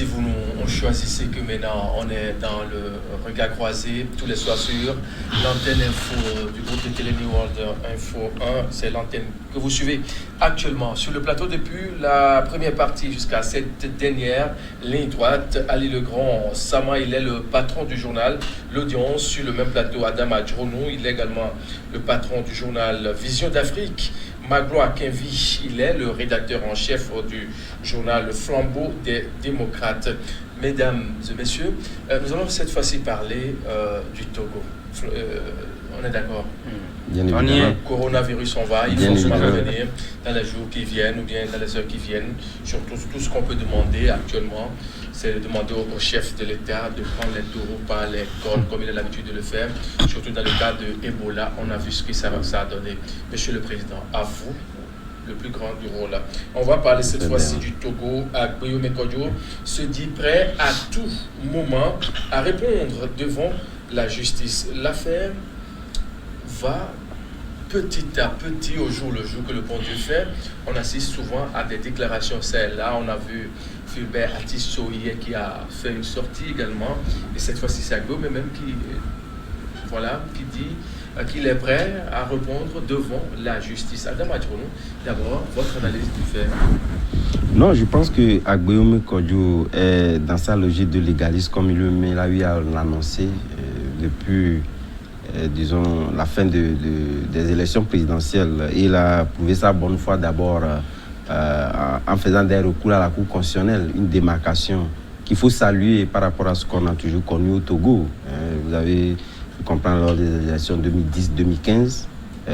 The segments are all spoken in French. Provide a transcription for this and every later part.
si vous nous choisissez que maintenant on est dans le regard croisé tous les soirs sur l'antenne info du groupe de télé New World Info 1, c'est l'antenne que vous suivez actuellement sur le plateau depuis la première partie jusqu'à cette dernière ligne droite. Ali Legrand Sama, il est le patron du journal L'Audience. Sur le même plateau, Adam Adjronou, il est également le patron du journal Vision d'Afrique. Magloire Kenvi, il est le rédacteur en chef du journal Le Flambeau des démocrates. Mesdames et messieurs, nous allons cette fois-ci parler du Togo. On est d'accord? Bien évidemment. Coronavirus, on va, il faut se revenir dans les jours qui viennent ou bien dans les heures qui viennent. Surtout, tout ce qu'on peut demander actuellement, c'est de demander au chef de l'État de prendre les taureaux par les cornes comme il a l'habitude de le faire. Surtout dans le cas de Ebola, on a vu ce que ça a donné. Monsieur le Président, à vous, le plus grand du rôle. On va parler cette fois-ci du Togo. Agbeome Kodjo se dit prêt à tout moment à répondre devant la justice. L'affaire va petit à petit, au jour le jour que le bon Dieu fait. On assiste souvent à des déclarations. Celle-là, on a vu Fulbert Atisso hier qui a fait une sortie également. Et cette fois-ci, c'est Agbeome même qui dit qu'il est prêt à répondre devant la justice. Adam Adjronou, d'abord, votre analyse du fait. Non, je pense que Agbeome Kodjo est dans sa logique de légaliste, comme il a eu à l'annoncer depuis, disons, la fin des élections présidentielles. Il a prouvé sa bonne foi d'abord en faisant des recours à la Cour constitutionnelle, une démarcation qu'il faut saluer par rapport à ce qu'on a toujours connu au Togo. Vous avez comprendre lors des élections 2010-2015,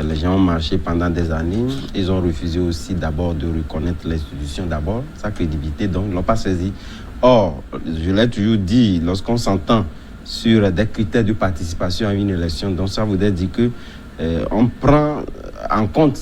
les gens ont marché pendant des années. Ils ont refusé aussi d'abord de reconnaître l'institution, d'abord, sa crédibilité, donc ils ne l'ont pas saisi. Or, je l'ai toujours dit, lorsqu'on s'entend sur des critères de participation à une élection, donc ça voudrait dire que on prend en compte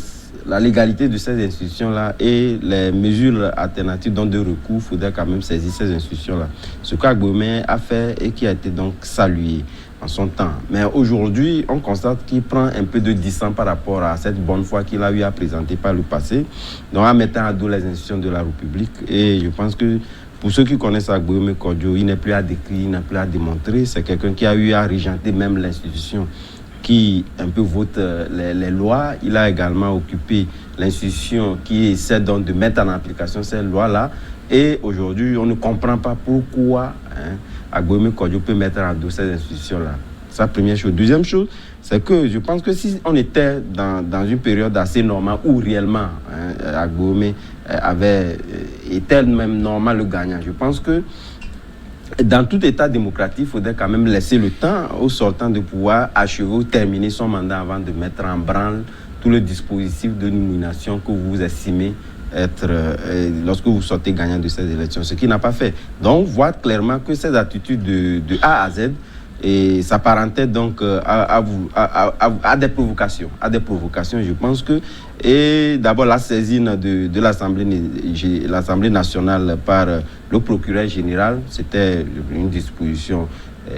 la légalité de ces institutions-là et les mesures alternatives donc de recours, il faudrait quand même saisir ces institutions-là. Ce qu'Agbeome a fait et qui a été donc salué en son temps. Mais aujourd'hui, on constate qu'il prend un peu de distance par rapport à cette bonne foi qu'il a eu à présenter par le passé, donc en mettant à dos les institutions de la République. Et je pense que pour ceux qui connaissent Agbeome Kodjo, il n'est plus à décrire, il n'est plus à démontrer. C'est quelqu'un qui a eu à régenter même l'institution qui un peu vote les lois. Il a également occupé l'institution qui essaie donc de mettre en application ces lois-là. Et aujourd'hui, on ne comprend pas pourquoi Agbeome Kodjo peut mettre en dos ces institutions-là. C'est la première chose. Deuxième chose, c'est que je pense que si on était dans une période assez normale où réellement Agbeome était même normal le gagnant, je pense que dans tout État démocratique, il faudrait quand même laisser le temps aux sortants de pouvoir achever ou terminer son mandat avant de mettre en branle tout le dispositif de nomination que vous estimez être lorsque vous sortez gagnant de ces élections, ce qu'il n'a pas fait. Donc, on voit clairement que ces attitudes de A à Z et s'apparentait donc à des provocations. Je pense que, et d'abord la saisine de l'Assemblée nationale par le procureur général, c'était une disposition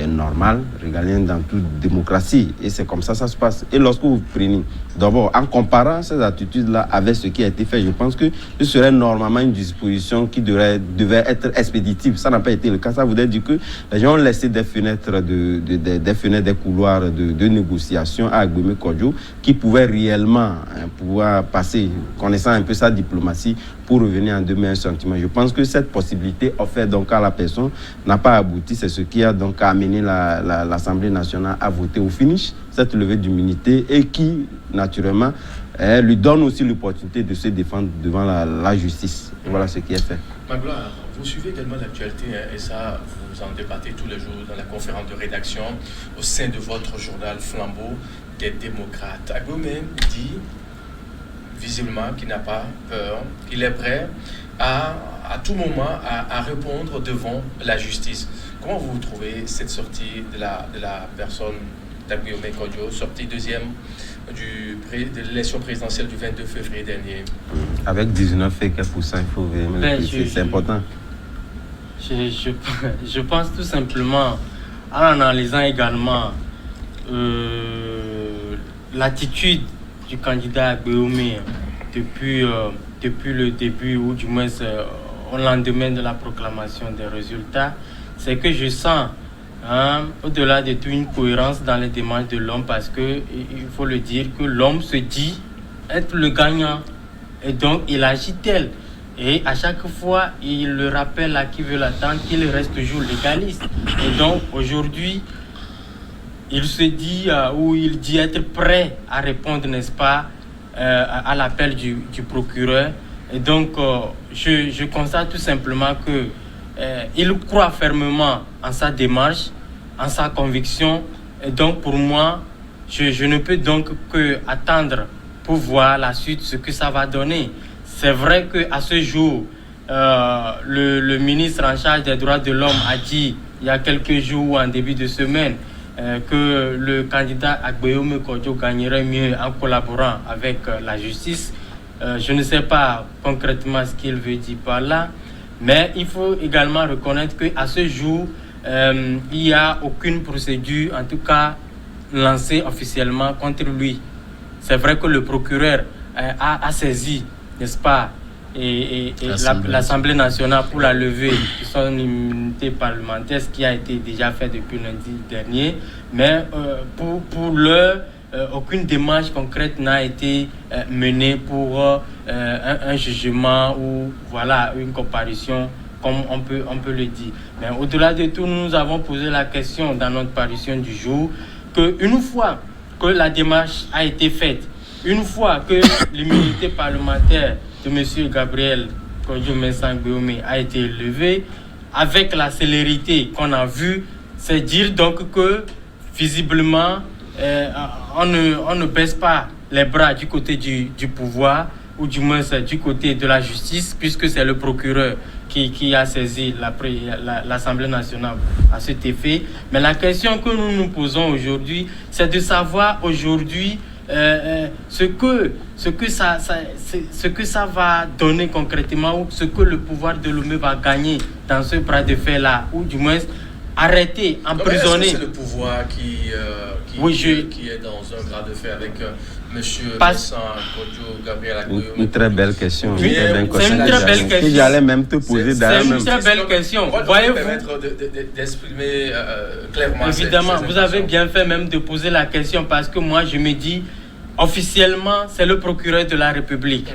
normale, régalienne dans toute démocratie. Et c'est comme ça se passe. Et lorsque vous prenez, d'abord, en comparant ces attitudes-là avec ce qui a été fait, je pense que ce serait normalement une disposition qui devait être expéditive. Ça n'a pas été le cas. Ça voudrait dire que les gens ont laissé des fenêtres, des couloirs de négociation à Agbeome Kodjo qui pouvaient réellement pouvoir passer, connaissant un peu sa diplomatie, pour revenir en deux meilleurs sentiments. Je pense que cette possibilité offerte donc à la personne n'a pas abouti. C'est ce qui a donc amené l'Assemblée nationale à voter au finish cette levée d'immunité et qui, naturellement, lui donne aussi l'opportunité de se défendre devant la justice. Voilà ce qui est fait. Magloire, vous suivez également l'actualité et ça, vous en débattez tous les jours dans la conférence de rédaction au sein de votre journal Flambeau des démocrates. Agbeome dit visiblement qu'il n'a pas peur, qu'il est prêt à tout moment à répondre devant la justice. Comment vous trouvez cette sortie de la personne d'Agbeome Kodjo, sortie deuxième de l'élection présidentielle du 22 février dernier? Avec 19 et quelques pourcents, il faut vérifier, c'est important. Je pense tout simplement, en analysant également l'attitude du candidat Agbeome depuis le début, ou du moins au lendemain de la proclamation des résultats, c'est que je sens, au-delà de tout, une cohérence dans les démarches de l'homme, parce que il faut le dire que l'homme se dit être le gagnant, et donc il agit tel. Et à chaque fois, il le rappelle à qui veut l'attendre qu'il reste toujours légaliste. Et donc aujourd'hui, il se dit ou il dit être prêt à répondre, n'est-ce pas, à l'appel du procureur. Et donc, je constate tout simplement que il croit fermement en sa démarche, en sa conviction. Et donc, pour moi, je ne peux donc que attendre pour voir la suite, ce que ça va donner. C'est vrai qu'à ce jour, le ministre en charge des droits de l'homme a dit, il y a quelques jours ou en début de semaine, que le candidat Agbeome Kodjo gagnerait mieux en collaborant avec la justice. Je ne sais pas concrètement ce qu'il veut dire par là, mais il faut également reconnaître qu'à ce jour, il n'y a aucune procédure, en tout cas lancée officiellement contre lui. C'est vrai que le procureur a saisi, n'est-ce pas, et l'Assemblée nationale pour la levée de son immunité parlementaire, ce qui a été déjà fait depuis lundi dernier. Mais pour l'heure, aucune démarche concrète n'a été menée pour un jugement ou voilà, une comparution, comme on peut le dire. Mais au-delà de tout, nous avons posé la question dans notre parution du jour, qu'une fois que la démarche a été faite, une fois que l'immunité parlementaire de M. Gabriel Kodjo Mensah Agbeome a été levée, avec la célérité qu'on a vue, c'est dire donc que visiblement on ne baisse pas les bras du côté du pouvoir, ou du moins du côté de la justice, puisque c'est le procureur qui a saisi l'Assemblée nationale à cet effet. Mais la question que nous nous posons aujourd'hui, c'est de savoir aujourd'hui ce que ça va donner concrètement, ou ce que le pouvoir de Lomé va gagner dans ce bras de fer-là, ou du moins arrêter, emprisonner. C'est le pouvoir qui est dans un bras de fer avec Monsieur Mensah Kodjo Gabriel Agbeome. Une très belle question. Oui, c'est une très belle question. J'allais même te poser d'ailleurs. C'est une très belle question. Voyez-vous d'exprimer clairement. Évidemment, vous avez bien fait même de poser la question, parce que moi je me dis, officiellement, c'est le procureur de la République.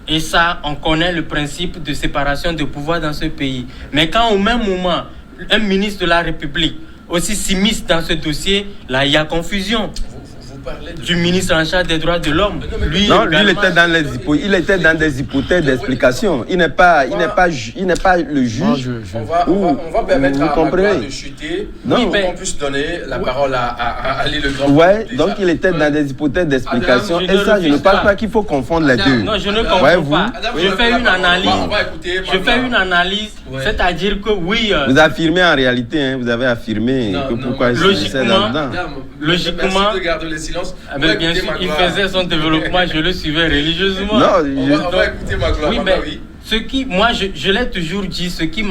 Et ça, on connaît le principe de séparation de pouvoir dans ce pays. Mais quand au même moment, un ministre de la République aussi s'immisce dans ce dossier, là il y a confusion. Du ministre en charge des droits de l'homme. Lui, il était dans des hypothèses d'explication. Il n'est pas le juge. On va permettre à Magloire de chuter pour qu'on puisse donner la parole à Ali Le Grand. Ouais, donc il était dans des hypothèses d'explication. Et ça, je ne pense pas qu'il faut confondre les deux. Non, je ne confonds pas. Je fais une analyse. Je fais une analyse, c'est-à-dire que oui. Vous affirmez en réalité, vous avez affirmé que pourquoi je suis là-dedans. Logiquement, de garder le silence. Bien sûr, il faisait son développement, je le suivais religieusement. Non, on va écouter Magloire. Oui, mais ce qui, moi, je l'ai toujours dit, ce qui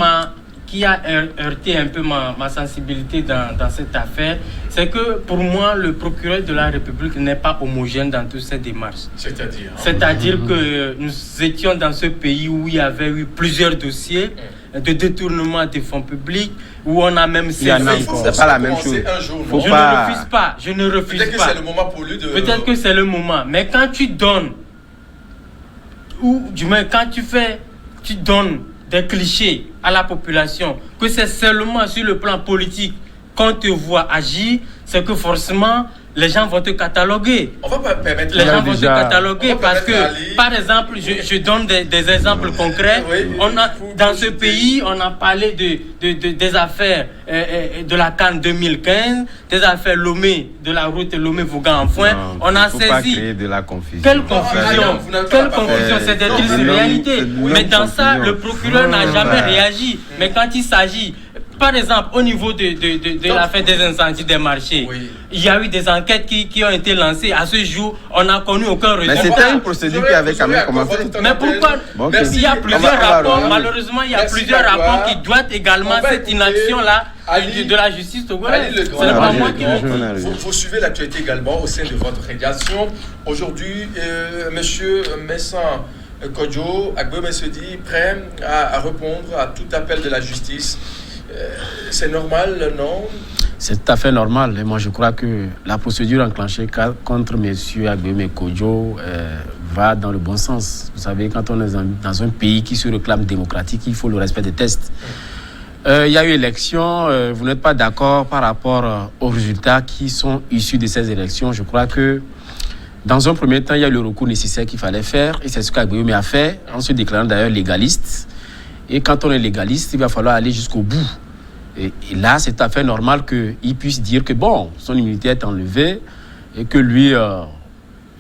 a heurté un peu ma sensibilité dans cette affaire, c'est que pour moi, le procureur de la République n'est pas homogène dans toutes ces démarches. C'est-à-dire que nous étions dans ce pays où il y avait eu plusieurs dossiers de détournement des fonds publics, où on a même saisi. C'est pas la même chose. Je ne refuse pas. Peut-être que c'est le moment pour lui de... Peut-être que c'est le moment. Mais quand tu donnes, ou du moins quand tu donnes des clichés à la population, que c'est seulement sur le plan politique qu'on te voit agir, c'est que forcément les gens vont te cataloguer. On va pas permettre. Les gens vont te cataloguer parce que, par exemple, je donne des exemples concrets. On a, dans ce pays, on a parlé des affaires de la CAN 2015, des affaires Lomé, de la route Lomé-Vougan-Enfouin. On a saisi. Pas créer de la confusion. Quelle confusion? Quelle confusion? C'est des tristes réalités. Mais dans ça, le procureur n'a jamais réagi. Mais quand il s'agit, par exemple, au niveau de l'affaire des incendies des marchés, il y a eu des enquêtes qui ont été lancées. À ce jour, on n'a connu aucun résultat. Mais c'était une procédure qui avait quand même commencé. Mais pourquoi? Il y a plusieurs rapports. Malheureusement, il y a plusieurs rapports qui doivent également cette inaction-là de la justice togolaise. C'est pas moi qui vous suivez l'actualité également au sein de votre rédaction. Aujourd'hui, monsieur Mensah Kodjo, Agbeome se dit prêt à répondre à tout appel de la justice. C'est normal, non? C'est tout à fait normal. Et moi, je crois que la procédure enclenchée contre M. Agbeome Kodjo va dans le bon sens. Vous savez, quand on est dans un pays qui se réclame démocratique, il faut le respect des tests. Il y a eu élection. Vous n'êtes pas d'accord par rapport aux résultats qui sont issus de ces élections. Je crois que dans un premier temps, il y a eu le recours nécessaire qu'il fallait faire. Et c'est ce qu'Agbeome a fait, en se déclarant d'ailleurs légaliste. Et quand on est légaliste, il va falloir aller jusqu'au bout. Et là, c'est tout à fait normal qu'il puisse dire que bon, son immunité est enlevée et que lui,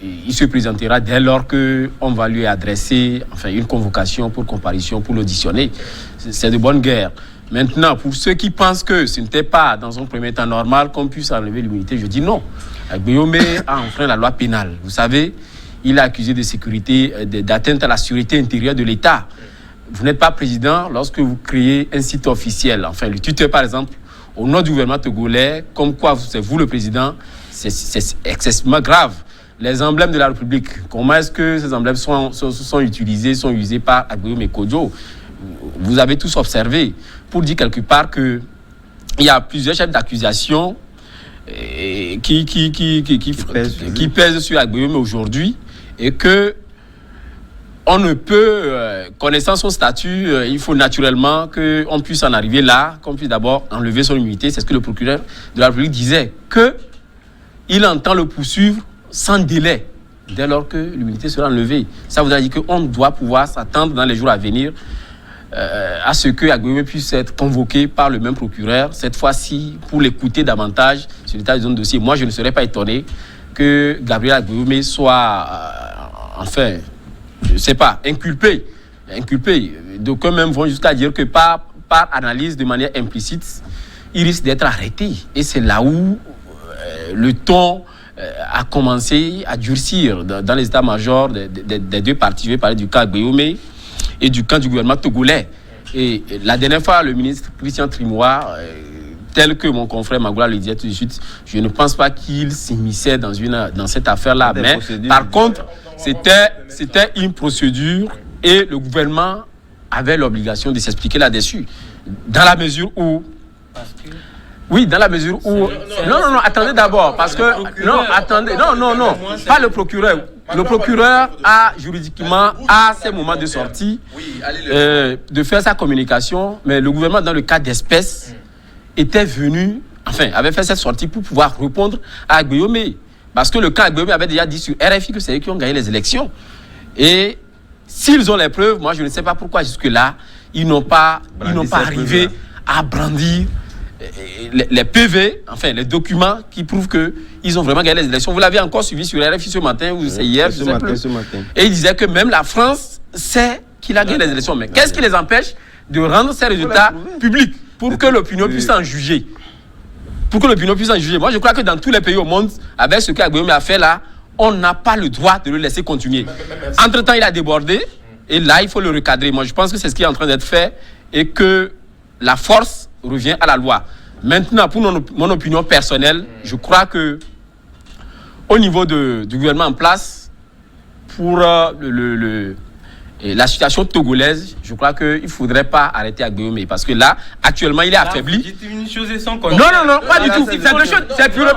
il se présentera dès lors qu'on va lui adresser une convocation pour comparution, pour l'auditionner. C'est de bonne guerre. Maintenant, pour ceux qui pensent que ce n'était pas dans un premier temps normal qu'on puisse enlever l'immunité, je dis non. Agbeome a enfreint la loi pénale. Vous savez, il est accusé de sécurité, d'atteinte à la sécurité intérieure de l'État. Vous n'êtes pas président lorsque vous créez un site officiel. Le Twitter, par exemple, au nom du gouvernement togolais, comme quoi c'est vous le président, c'est excessivement grave. Les emblèmes de la République, comment est-ce que ces emblèmes sont utilisés, sont usés par Agbeome Kodjo? Vous avez tous observé, pour dire quelque part qu'il y a plusieurs chefs d'accusation qui pèsent sur Agbeome aujourd'hui et que on ne peut, connaissant son statut, il faut naturellement qu'on puisse en arriver là, qu'on puisse d'abord enlever son immunité. C'est ce que le procureur de la République disait, qu'il entend le poursuivre sans délai, dès lors que l'immunité sera enlevée. Ça voudrait dire qu'on doit pouvoir s'attendre dans les jours à venir à ce que Agbeome puisse être convoqué par le même procureur, cette fois-ci pour l'écouter davantage sur l'état de son dossier. Moi, je ne serais pas étonné que Gabriel Agbeome soit, je ne sais pas, inculpé. D'aucuns même vont jusqu'à dire que par analyse de manière implicite, il risque d'être arrêté. Et c'est là où le ton a commencé à durcir dans les états-majors des deux partis. Je vais parler du cas Agbeome et du camp du gouvernement togolais. Et la dernière fois, le ministre Christian Trimois, tel que mon confrère Magoula le disait tout de suite, je ne pense pas qu'il s'immisçait dans cette affaire-là. Mais par contre, c'était une procédure et le gouvernement avait l'obligation de s'expliquer là-dessus. Dans la mesure où... Oui, dans la mesure où... Non, attendez d'abord, parce que... Non, pas le procureur. Le procureur a juridiquement, à ces moments de sortie, de faire sa communication, mais le gouvernement, dans le cas d'espèce, était venu, avait fait cette sortie pour pouvoir répondre à Agbeome. Parce que le cas Agbeome avait déjà dit sur RFI que c'est eux qui ont gagné les élections. Et s'ils ont les preuves, moi je ne sais pas pourquoi jusque-là, ils n'ont pas arrivé à brandir les PV, les documents qui prouvent qu'ils ont vraiment gagné les élections. Vous l'avez encore suivi sur RFI ce matin, ou c'est hier, ce matin. Et il disait que même la France sait qu'il a gagné les élections. Mais qu'est-ce qui les empêche de rendre ces résultats publics pour que l'opinion puisse en juger? Moi, je crois que dans tous les pays au monde, avec ce qu'Agbeome a fait là, on n'a pas le droit de le laisser continuer. Entre-temps, il a débordé, et là, il faut le recadrer. Moi, je pense que c'est ce qui est en train d'être fait, et que la force revient à la loi. Maintenant, pour mon opinion personnelle, je crois que au niveau du gouvernement en place, pour la situation togolaise, je crois qu'il ne faudrait pas arrêter Agbeome parce que là, actuellement, il est affaibli. Une chose et sans non, pas du tout. C'est purement...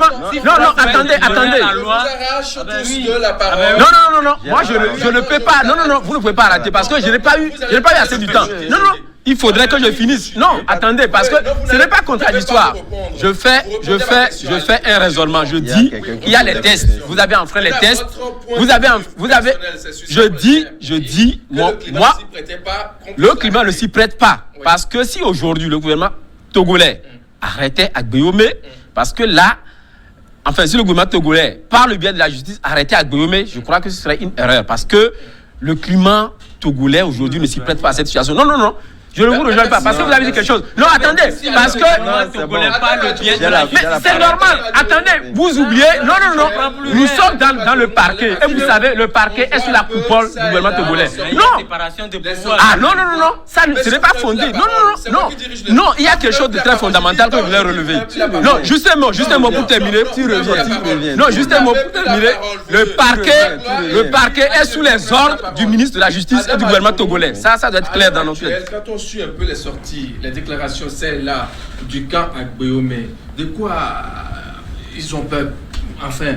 Non, attendez. Non. Moi, je ne peux pas. Non, vous ne pouvez pas arrêter parce que je n'ai pas eu assez du temps. Non. Il faudrait que je finisse. Non, attendez, parce que ce n'est pas contradictoire. Je fais un raisonnement. Je dis, il y a les tests. Vous avez enfreint les tests. Vous avez. Je dis, moi, le climat ne s'y prête pas. Parce que si aujourd'hui le gouvernement togolais arrêtait Agbeome, parce que là, si le gouvernement togolais, par le biais de la justice, arrêtait Agbeome, je crois que ce serait une erreur. Parce que le climat togolais aujourd'hui ne s'y prête pas à cette situation. Non. Je ne vous rejoins pas parce que vous avez dit quelque chose. Non, attendez, parce que c'est normal. Attendez, vous oubliez. Non. Nous sommes dans le parquet. Et vous savez, le parquet est sous la coupole du gouvernement togolais. Non. Ah non. Ça, ce n'est pas fondé. Non, il y a quelque chose de très fondamental que je voulais relever. Non, juste un mot pour terminer. Non, juste un mot pour terminer. Le parquet est sous les ordres du ministre de la Justice et du gouvernement togolais. Ça doit être clair dans nos têtes. Quand on suit un peu les sorties, les déclarations, celles-là du camp Agbeome, de quoi ils ont peur, enfin,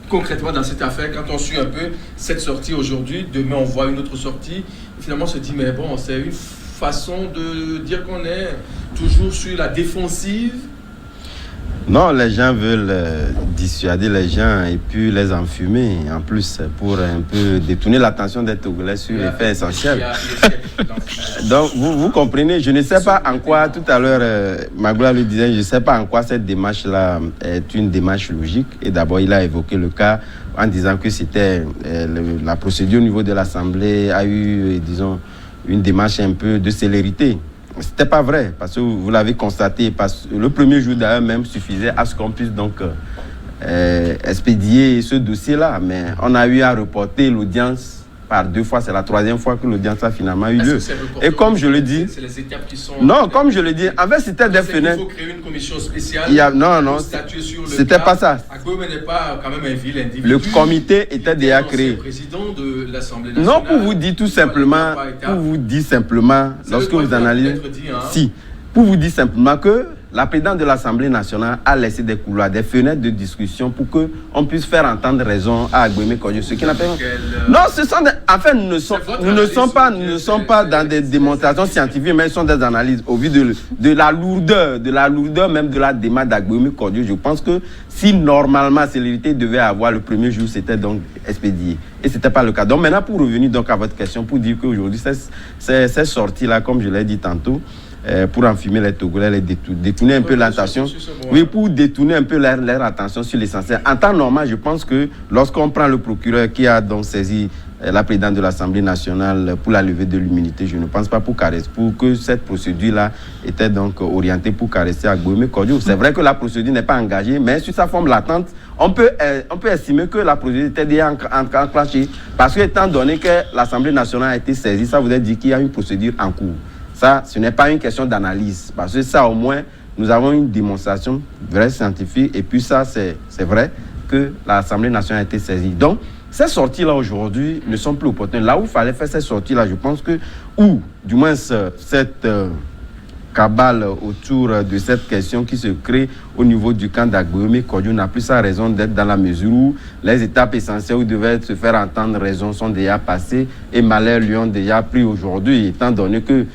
concrètement dans cette affaire, quand on suit un peu cette sortie aujourd'hui, demain on voit une autre sortie, finalement on se dit, mais bon, c'est une façon de dire qu'on est toujours sur la défensive. Non, les gens veulent dissuader les gens et puis les enfumer, en plus, pour un peu détourner l'attention des Togolais sur les faits essentiels. Donc, vous comprenez, je ne sais pas en quoi, tout à l'heure, Magloire le disait, je ne sais pas en quoi cette démarche-là est une démarche logique. Et d'abord, il a évoqué le cas en disant que c'était la procédure au niveau de l'Assemblée a eu, disons, une démarche un peu de célérité. C'était pas vrai, parce que vous l'avez constaté, parce que le premier jour d'ailleurs même suffisait à ce qu'on puisse donc expédier ce dossier-là. Mais on a eu à reporter l'audience par 2 fois, c'est la 3e fois que l'audience a finalement eu lieu. Et comme je le dis, c'est les étapes qui sont... Non, comme je le dis, en fait c'était des fenêtres. Il faut créer une commission spéciale. Non, c'était pas ça. Agbeome n'est pas quand même un vil individu. Le comité était déjà créé. Le président de l'Assemblée nationale. Non, pour vous dire tout simplement, lorsque vous analysez, pour vous dire simplement que la présidente de l'Assemblée nationale a laissé des couloirs, des fenêtres de discussion pour qu'on puisse faire entendre raison à Agbeome Kodjo. Ce qui n'appelle... Non, ce sont des... Enfin, nous ne sommes pas dans des démonstrations scientifiques, mais ce sont des analyses au vu de la lourdeur même de la démarche d'Agbeome Kodjo. Je pense que si normalement célérité devait avoir le premier jour, c'était donc expédié. Et ce n'était pas le cas. Donc maintenant, pour revenir donc à votre question, pour dire qu'aujourd'hui, ces sorties-là, comme je l'ai dit tantôt, pour enfumer les Togolais, les détourner un peu l'attention. Oui, pour détourner un peu leur attention sur l'essentiel. En temps normal, je pense que lorsqu'on prend le procureur qui a donc saisi la présidente de l'Assemblée nationale pour la levée de l'immunité, je ne pense pas pour que cette procédure-là était donc orientée pour caresser Agbeome Kodjo. C'est vrai que la procédure n'est pas engagée, mais sur sa forme latente, on peut estimer que la procédure était déjà enclenchée. Parce que étant donné que l'Assemblée nationale a été saisie, ça voudrait dire qu'il y a une procédure en cours. Ça, ce n'est pas une question d'analyse, parce que ça, au moins, nous avons une démonstration vraie scientifique, et puis ça, c'est vrai que l'Assemblée nationale a été saisie. Donc, ces sorties-là, aujourd'hui, ne sont plus opportunes. Là où il fallait faire ces sorties-là, je pense que, ou du moins cette cabale autour de cette question qui se crée au niveau du camp d'Agbeome Kodjo n'a plus sa raison d'être, dans la mesure où les étapes essentielles où devaient se faire entendre raison sont déjà passées et malheur lui ont déjà pris aujourd'hui, étant donné que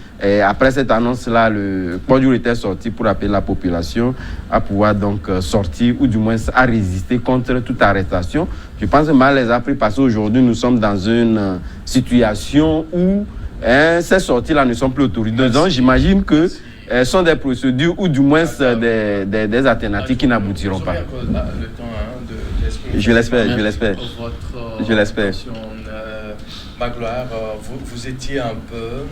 après cette annonce-là, le Kodjo était sorti pour appeler la population à pouvoir donc sortir ou du moins à résister contre toute arrestation. Je pense que mal les a pris parce qu'aujourd'hui nous sommes dans une situation où ces sorties-là ne sont plus autorisées. Donc j'imagine que sont des procédures ou du moins des alternatives qui n'aboutiront pas. Je l'espère. Magloire, vous étiez un peu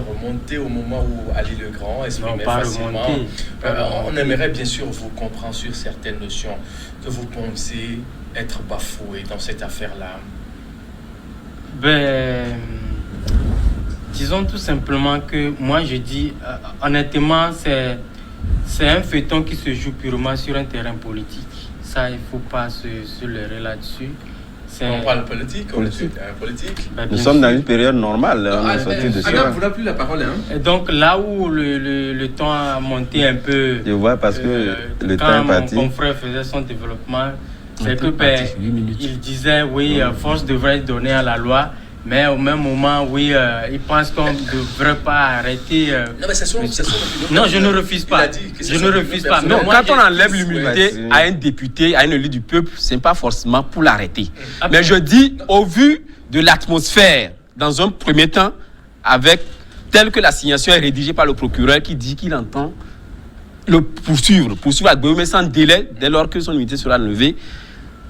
remonté au moment où Ali Legrand exprimait facilement. On aimerait bien sûr vous comprendre sur certaines notions que vous pensez être bafouées dans cette affaire-là. Disons tout simplement que moi je dis honnêtement c'est un feuilleton qui se joue purement sur un terrain politique. Ça il ne faut pas se leurrer là-dessus. On parle politique. Nous sommes dans une période normale. On est sorti de ça. Vous n'avez plus la parole. Et donc là où le temps a monté un peu. Je vois parce que le temps est parti. Quand mon confrère faisait son développement, c'est que il disait oui, force devrait être donnée à la loi. Mais au même moment, oui, ils pensent qu'on ne devrait pas arrêter. Non, mais c'est son non, je ne refuse pas. Je ne refuse pas. Non, quand on enlève l'immunité à un député, à un élu du peuple, ce n'est pas forcément pour l'arrêter. Mais je dis, au vu de l'atmosphère, dans un premier temps, avec telle que l'assignation est rédigée par le procureur qui dit qu'il entend le poursuivre Agbeome sans délai, dès lors que son immunité sera levée,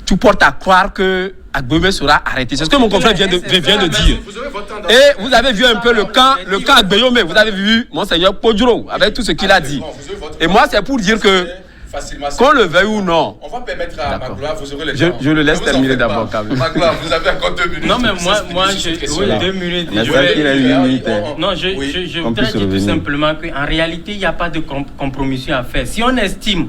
tout porte à croire que Agbéomé sera arrêté. C'est ce que mon confrère vient de dire. Et vous avez vu un peu le camp Agbéomé. Vous avez vu Monseigneur Podjoro avec tout ce qu'il a dit. Et moi, c'est pour dire que qu'on le veuille ou non. On va permettre à Magloire, vous aurez le temps. Je le laisse terminer d'abord, quand même. Magloire, vous avez encore 2 minutes. Non, mais moi, j'ai 2 minutes. Non, je voudrais dire tout simplement qu'en réalité, il n'y a pas de compromission à faire. Si on estime,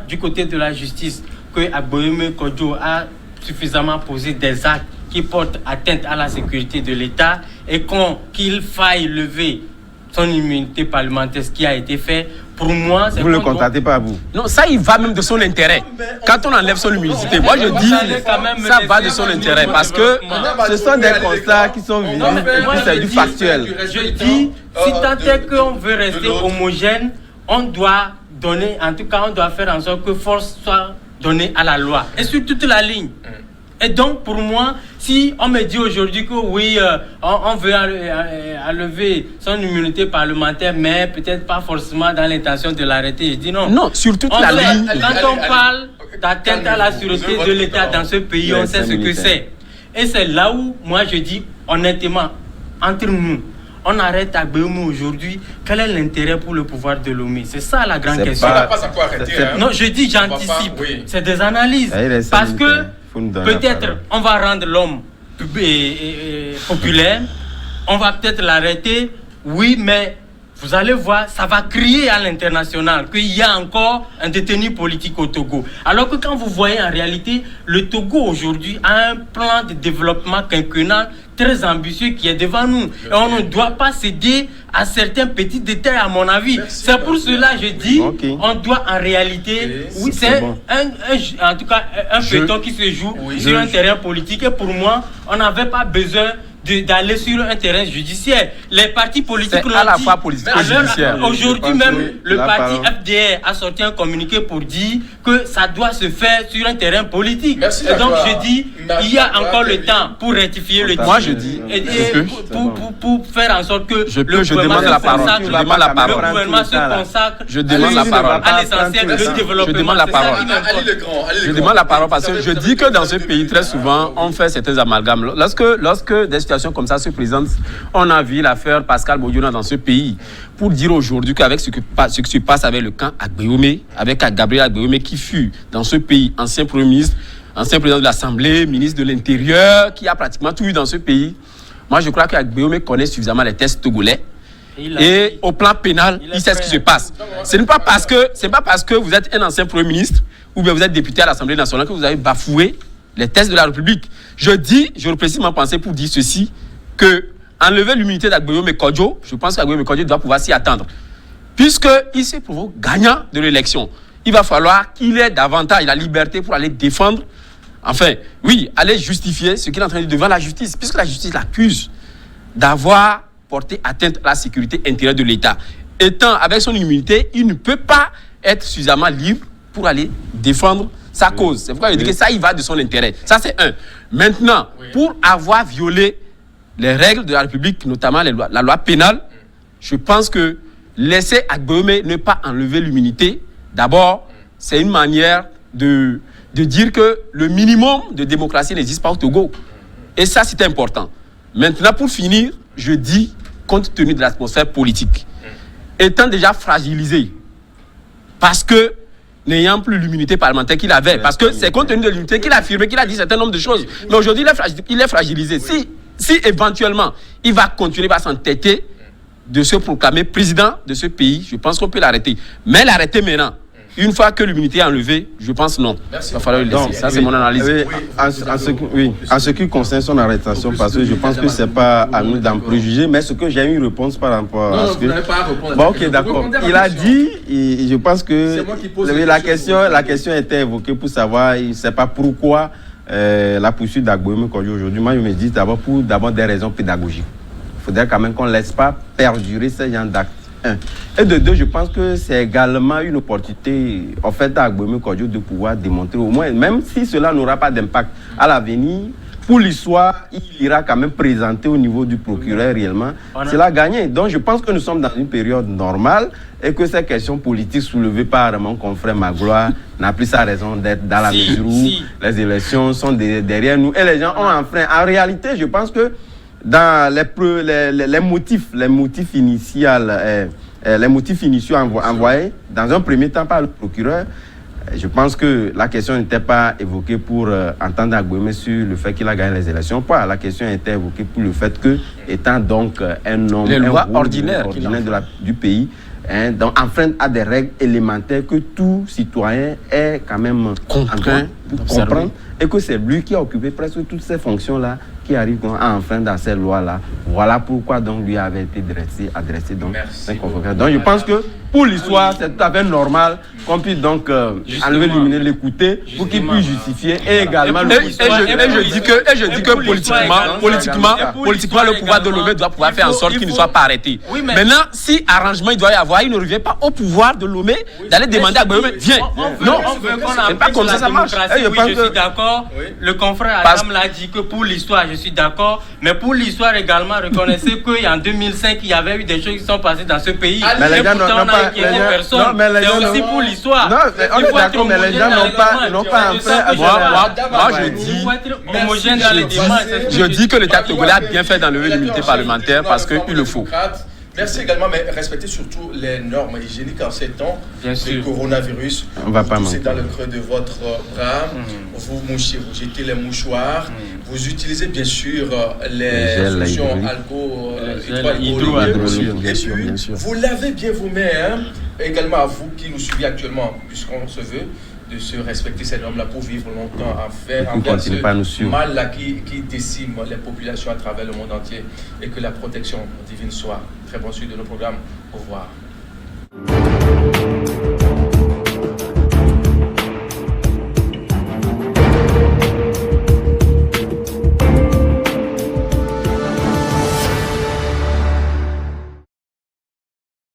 du côté de la justice, que Agbéomé Kodjo a suffisamment posé des actes qui portent atteinte à la sécurité de l'État et qu'il faille lever son immunité parlementaire, ce qui a été fait, pour moi, c'est... Vous ne le constatez pas, vous? Non, ça, il va même de son intérêt. Quand on enlève son immunité, moi je dis, ça va de son intérêt, parce que ce sont des constats qui sont visibles, c'est du factuel. Je dis, si tant est qu'on veut rester homogène, on doit donner, en tout cas, on doit faire en sorte que force soit donnée à la loi, et sur toute la ligne. Et donc, pour moi, si on me dit aujourd'hui que oui, on veut enlever son immunité parlementaire, mais peut-être pas forcément dans l'intention de l'arrêter, je dis non. Non, sur toute la ligne. Quand on parle d'atteinte à la sûreté de l'État dans ce pays, on sait ce que c'est. Et c'est là où, moi, je dis honnêtement, entre nous, on arrête Agbéomé aujourd'hui. Quel est l'intérêt pour le pouvoir de Lomé? C'est ça la grande question. On n'a pas à quoi arrêter. Non, je dis, j'anticipe. C'est des analyses. Parce que peut-être on va rendre l'homme populaire, on va peut-être l'arrêter, oui, mais vous allez voir, ça va crier à l'international qu'il y a encore un détenu politique au Togo. Alors que quand vous voyez en réalité, le Togo aujourd'hui a un plan de développement quinquennal très ambitieux qui est devant nous. Et on ne doit pas céder à certains petits détails, à mon avis. C'est pour cela que je dis, on doit en réalité, oui, c'est en tout cas un feuilleton qui se joue sur un terrain politique. Et pour moi, on n'avait pas besoin d'aller sur un terrain judiciaire. Les partis politiques l'ont dit. À la fois politique et judiciaire. Aujourd'hui même, le parti FDR a sorti un communiqué pour dire que ça doit se faire sur un terrain politique. Merci, et donc je dis, il y a encore le temps pour rectifier le tir. Moi je dis, pour faire en sorte que je demande la parole. Je demande la parole. Le gouvernement se consacre. Je demande la parole. À l'essentiel du développement. Je demande la parole. Je demande la parole parce que je dis que dans ce pays, très souvent, on fait certains amalgames. Lorsque des situations comme ça se présentent, on a vu l'affaire Pascal Bodiona dans ce pays, pour dire aujourd'hui qu'avec ce qui se passe avec le camp Agbéomé, avec Gabriel Agbéomé qui fut dans ce pays ancien Premier ministre, ancien président de l'Assemblée, ministre de l'Intérieur, qui a pratiquement tout eu dans ce pays. Moi, je crois qu'Agbéomé connaît suffisamment les tests togolais. Et au plan pénal, il sait ce qui se passe. Ce n'est pas parce que vous êtes un ancien Premier ministre ou bien vous êtes député à l'Assemblée nationale que vous avez bafoué les tests de la République. Je reprécise ma pensée pour dire ceci, que enlever l'immunité d'Agbéomé Kodjo, je pense qu'Agbéomé Kodjo doit pouvoir s'y attendre. Puisqu'il se prouve gagnant de l'élection, il va falloir qu'il ait davantage la liberté pour aller défendre, enfin, oui, aller justifier ce qu'il est en train de dire devant la justice, puisque la justice l'accuse d'avoir porté atteinte à la sécurité intérieure de l'État. Étant avec son immunité, il ne peut pas être suffisamment libre pour aller défendre sa cause. C'est pourquoi je dis que ça, il va de son intérêt. Ça, c'est un. Maintenant, pour avoir violé les règles de la République, notamment la loi pénale, je pense que laisser Agbéomé ne pas enlever l'immunité, d'abord, c'est une manière de dire que le minimum de démocratie n'existe pas au Togo. Et ça, c'est important. Maintenant, pour finir, je dis, compte tenu de l'atmosphère politique, étant déjà fragilisé, parce que n'ayant plus l'immunité parlementaire qu'il avait, parce que c'est compte tenu de l'immunité qu'il a affirmé, qu'il a dit un certain nombre de choses. Mais aujourd'hui, il est fragilisé. Si éventuellement, il va continuer à s'entêter de se proclamer président de ce pays, je pense qu'on peut l'arrêter. Mais l'arrêter maintenant, une fois que l'immunité est enlevée, je pense non. Merci. Il va falloir le laisser. Ça, c'est mon analyse. En ce qui concerne son arrestation, parce que je pense que ce n'est pas à nous d'en préjuger, mais ce que j'ai eu une réponse par rapport à ce que... vous n'avez pas à répondre. Bon, ok, d'accord. Il a dit, et je pense que la question était évoquée pour savoir, il ne sait pas pourquoi la poursuite d'Agbéomé Kodjo aujourd'hui. Moi, je me dis d'abord pour des raisons pédagogiques. Il faudrait quand même qu'on ne laisse pas perdurer ce genre d'actes. Et de deux, je pense que c'est également une opportunité offerte à Agbéomé Kodjo de pouvoir démontrer au moins, même si cela n'aura pas d'impact à l'avenir, pour l'histoire, il ira quand même présenter au niveau du procureur réellement. C'est l'a gagné. Donc je pense que nous sommes dans une période normale et que ces questions politiques soulevées par mon confrère Magloire n'a plus sa raison d'être dans la mesure où les élections sont derrière nous et les gens ont enfreint. En réalité, je pense que dans les motifs initiaux envoyés dans un premier temps par le procureur, je pense que la question n'était pas évoquée pour entendre Agbouémé sur le fait qu'il a gagné les élections. Pas. La question était évoquée pour le fait que, étant donc un homme ordinaire du pays, donc enfreint à des règles élémentaires que tout citoyen est quand même contraint de comprendre, et que c'est lui qui a occupé presque toutes ces fonctions-là qui arrivent à enfreindre dans ces lois-là. Voilà pourquoi donc lui avait été adressé donc un convoqué. Donc je pense que pour l'histoire, c'est tout à fait normal qu'on puisse donc enlever l'immunité, l'écouter pour qu'il puisse justifier et également et je dis que politiquement le pouvoir de Lomé doit pouvoir faire en sorte qu'il ne soit pas arrêté. Maintenant, si arrangement il doit y avoir, il ne revient pas au pouvoir de Lomé d'aller demander à Agbouémé, viens. Non, c'est pas comme ça marche. Oui, je suis d'accord. Le confrère Adam l'a dit que pour l'histoire, je suis d'accord. Mais pour l'histoire également, reconnaissez qu'en 2005, il y avait eu des choses qui sont passées dans ce pays. Mais les gens n'ont pas personne. C'est aussi pour l'histoire. Non, on est d'accord, mais les gens n'ont pas un frère. Moi, je dis, homogène dans les démarches. Je dis que l'État togolais a bien fait d'enlever l'immunité parlementaire parce qu'il le faut. Merci également, mais respectez surtout les normes hygiéniques en ces temps de coronavirus. On va pas c'est dans le creux de votre bras. Vous mouchez, vous jetez les mouchoirs. Vous utilisez bien sûr les solutions hydroalcooliques. Bien sûr. Vous lavez bien vos mains. Également à vous qui nous suivez actuellement, puisqu'on se veut de se respecter ces normes-là pour vivre longtemps, envers ce mal-là qui décime les populations à travers le monde entier, et que la protection divine soit. Très bon suite de nos programmes. Au revoir.